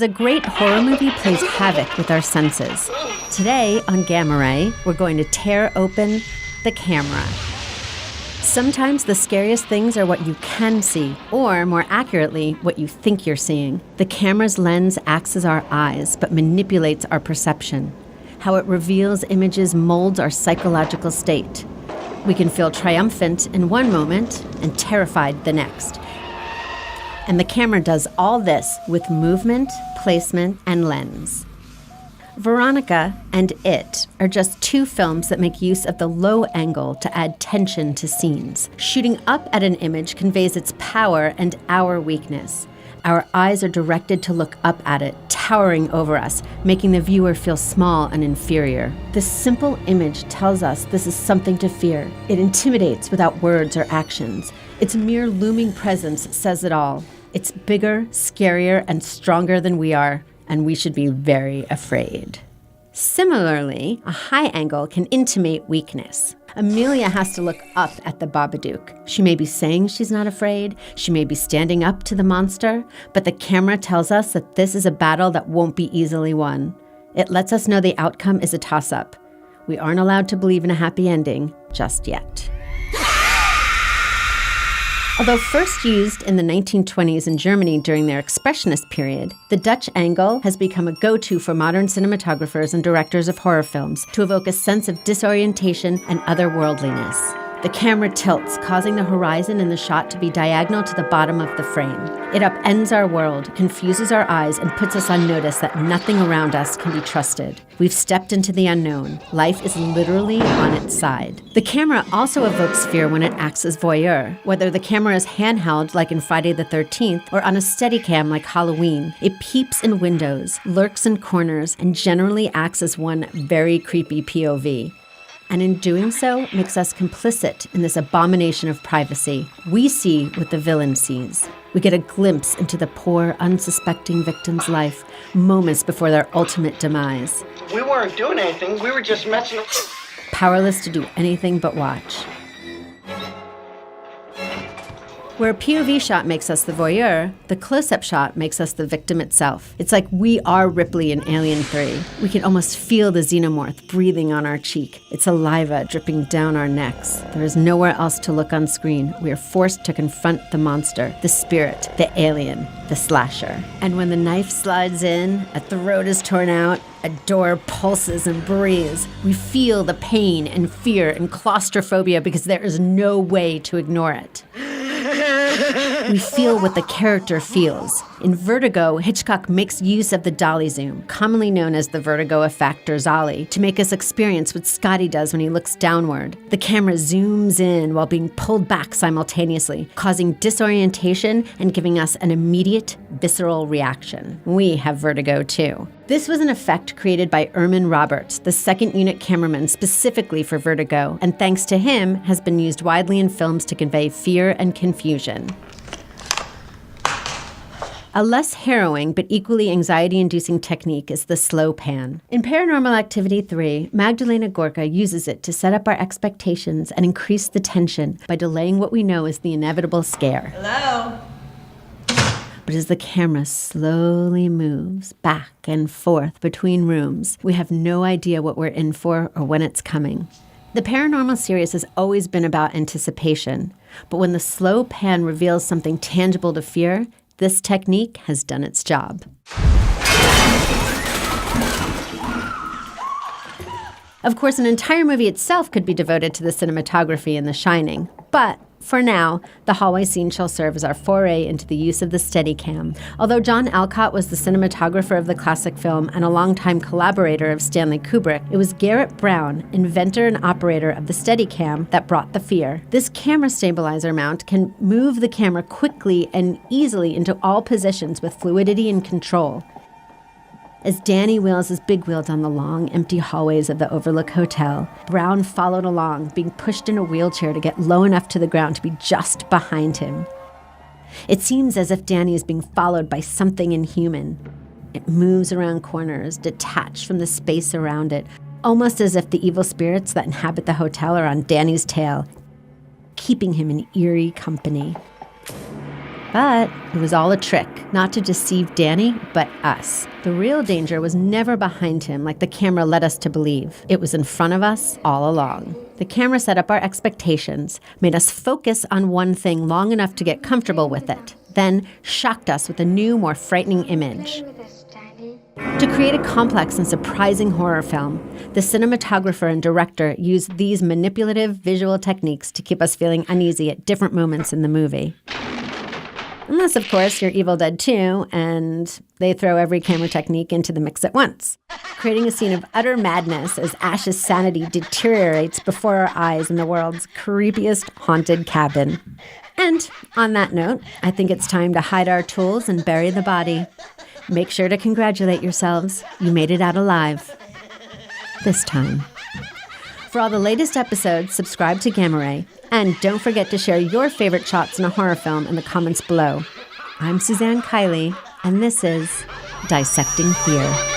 A great horror movie plays havoc with our senses. Today on Gamma Ray, we're going to tear open the camera. Sometimes the scariest things are what you can see, or more accurately, what you think you're seeing. The camera's lens acts as our eyes, but manipulates our perception. How it reveals images molds our psychological state. We can feel triumphant in one moment and terrified the next. And the camera does all this with movement, placement, and lens. Veronica and It are just two films that make use of the low angle to add tension to scenes. Shooting up at an image conveys its power and our weakness. Our eyes are directed to look up at it, towering over us, making the viewer feel small and inferior. This simple image tells us this is something to fear. It intimidates without words or actions. Its mere looming presence says it all. It's bigger, scarier, and stronger than we are, and we should be very afraid. Similarly, a high angle can intimate weakness. Amelia has to look up at the Babadook. She may be saying she's not afraid, she may be standing up to the monster, but the camera tells us that this is a battle that won't be easily won. It lets us know the outcome is a toss-up. We aren't allowed to believe in a happy ending just yet. Although first used in the 1920s in Germany during their Expressionist period, the Dutch angle has become a go-to for modern cinematographers and directors of horror films to evoke a sense of disorientation and otherworldliness. The camera tilts, causing the horizon in the shot to be diagonal to the bottom of the frame. It upends our world, confuses our eyes, and puts us on notice that nothing around us can be trusted. We've stepped into the unknown. Life is literally on its side. The camera also evokes fear when it acts as voyeur. Whether the camera is handheld like in Friday the 13th or on a Steadicam like Halloween, it peeps in windows, lurks in corners, and generally acts as one very creepy POV. And in doing so, makes us complicit in this abomination of privacy. We see what the villain sees. We get a glimpse into the poor, unsuspecting victim's life, moments before their ultimate demise. We weren't doing anything, we were just messing up. Powerless to do anything but watch. Where a POV shot makes us the voyeur, the close-up shot makes us the victim itself. It's like we are Ripley in Alien 3. We can almost feel the xenomorph breathing on our cheek, its saliva dripping down our necks. There is nowhere else to look on screen. We are forced to confront the monster, the spirit, the alien, the slasher. And when the knife slides in, a throat is torn out, a door pulses and breathes, we feel the pain and fear and claustrophobia because there is no way to ignore it. We feel what the character feels. In Vertigo, Hitchcock makes use of the dolly zoom, commonly known as the Vertigo effect or Zolly, to make us experience what Scotty does when he looks downward. The camera zooms in while being pulled back simultaneously, causing disorientation and giving us an immediate, visceral reaction. We have vertigo too. This was an effect created by Erman Roberts, the second unit cameraman specifically for Vertigo, and thanks to him, has been used widely in films to convey fear and confusion. A less harrowing but equally anxiety-inducing technique is the slow pan. In Paranormal Activity 3, Magdalena Gorka uses it to set up our expectations and increase the tension by delaying what we know is the inevitable scare. Hello? But as the camera slowly moves back and forth between rooms, we have no idea what we're in for or when it's coming. The paranormal series has always been about anticipation, but when the slow pan reveals something tangible to fear, this technique has done its job. Of course, an entire movie itself could be devoted to the cinematography in The Shining, but for now, the hallway scene shall serve as our foray into the use of the Steadicam. Although John Alcott was the cinematographer of the classic film and a longtime collaborator of Stanley Kubrick, it was Garrett Brown, inventor and operator of the Steadicam, that brought the fear. This camera stabilizer mount can move the camera quickly and easily into all positions with fluidity and control. As Danny wheels his big wheel down the long, empty hallways of the Overlook Hotel, Brown followed along, being pushed in a wheelchair to get low enough to the ground to be just behind him. It seems as if Danny is being followed by something inhuman. It moves around corners, detached from the space around it, almost as if the evil spirits that inhabit the hotel are on Danny's tail, keeping him in eerie company. But it was all a trick, not to deceive Danny, but us. The real danger was never behind him like the camera led us to believe. It was in front of us all along. The camera set up our expectations, made us focus on one thing long enough to get comfortable with it, then shocked us with a new, more frightening image. To create a complex and surprising horror film, the cinematographer and director used these manipulative visual techniques to keep us feeling uneasy at different moments in the movie. Unless, of course, you're Evil Dead 2 and they throw every camera technique into the mix at once, creating a scene of utter madness as Ash's sanity deteriorates before our eyes in the world's creepiest haunted cabin. And on that note, I think it's time to hide our tools and bury the body. Make sure to congratulate yourselves. You made it out alive. This time. For all the latest episodes, subscribe to Gamma Ray. And don't forget to share your favorite shots in a horror film in the comments below. I'm Suzanne Keilly, and this is Dissecting Fear.